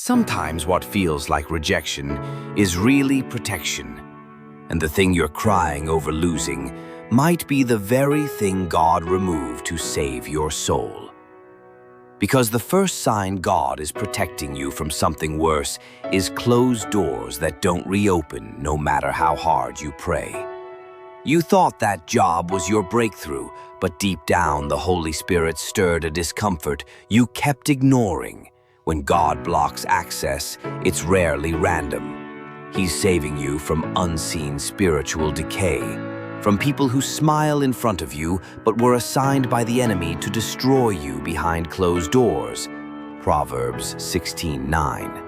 Sometimes what feels like rejection is really protection, and the thing you're crying over losing might be the very thing God removed to save your soul. Because the first sign God is protecting you from something worse is closed doors that don't reopen no matter how hard you pray. You thought that job was your breakthrough, but deep down the Holy Spirit stirred a discomfort you kept ignoring. When God blocks access, it's rarely random. He's saving you from unseen spiritual decay, from people who smile in front of you but were assigned by the enemy to destroy you behind closed doors. Proverbs 16:9.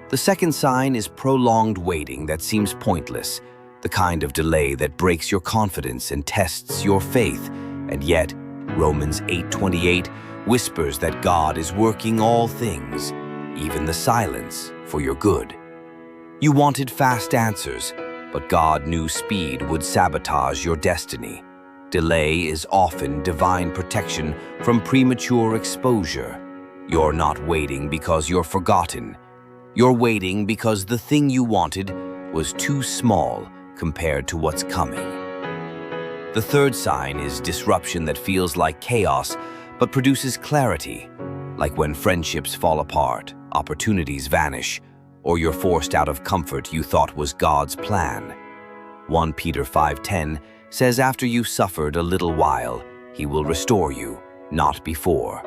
The second sign is prolonged waiting that seems pointless, the kind of delay that breaks your confidence and tests your faith, and yet Romans 8:28 whispers that God is working all things, even the silence, for your good. You wanted fast answers, but God knew speed would sabotage your destiny. Delay is often divine protection from premature exposure. You're not waiting because you're forgotten. You're waiting because the thing you wanted was too small compared to what's coming. The third sign is disruption that feels like chaos but produces clarity, like when friendships fall apart, opportunities vanish, or you're forced out of comfort you thought was God's plan. 1 Peter 5:10 says after you've suffered a little while, He will restore you, not before.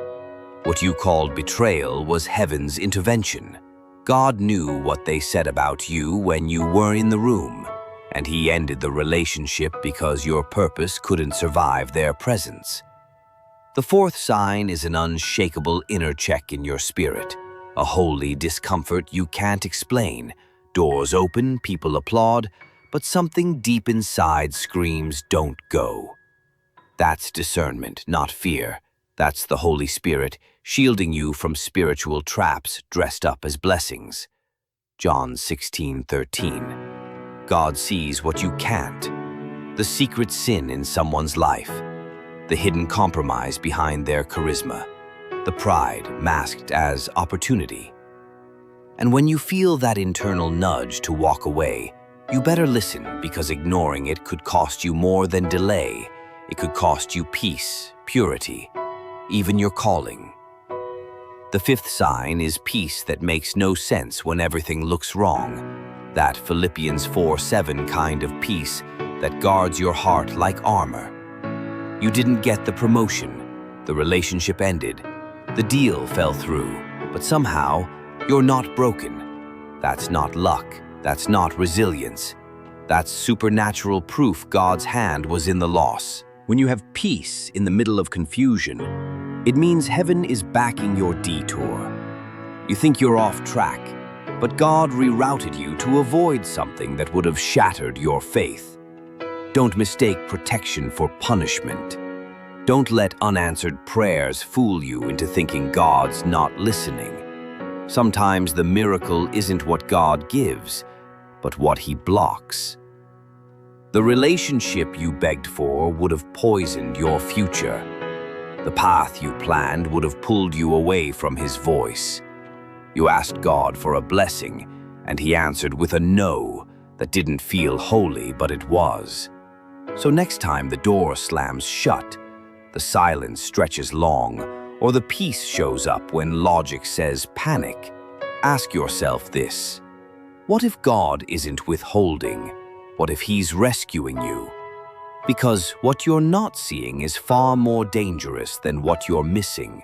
What you called betrayal was heaven's intervention. God knew what they said about you when you were in the room, and He ended the relationship because your purpose couldn't survive their presence. The fourth sign is an unshakable inner check in your spirit, a holy discomfort you can't explain. Doors open, people applaud, but something deep inside screams, "Don't go." That's discernment, not fear. That's the Holy Spirit shielding you from spiritual traps dressed up as blessings. John 16:13. God sees what you can't, the secret sin in someone's life, the hidden compromise behind their charisma, the pride masked as opportunity. And when you feel that internal nudge to walk away, you better listen, because ignoring it could cost you more than delay. It could cost you peace, purity, even your calling. The fifth sign is peace that makes no sense when everything looks wrong. That Philippians 4:7 kind of peace that guards your heart like armor. You didn't get the promotion, the relationship ended, the deal fell through, but somehow you're not broken. That's not luck, that's not resilience. That's supernatural proof God's hand was in the loss. When you have peace in the middle of confusion, it means heaven is backing your detour. You think you're off track, but God rerouted you to avoid something that would have shattered your faith. Don't mistake protection for punishment. Don't let unanswered prayers fool you into thinking God's not listening. Sometimes the miracle isn't what God gives, but what He blocks. The relationship you begged for would have poisoned your future. The path you planned would have pulled you away from His voice. You asked God for a blessing, and He answered with a no that didn't feel holy, but it was. So next time the door slams shut, the silence stretches long, or the peace shows up when logic says panic, ask yourself this: what if God isn't withholding? What if He's rescuing you? Because what you're not seeing is far more dangerous than what you're missing.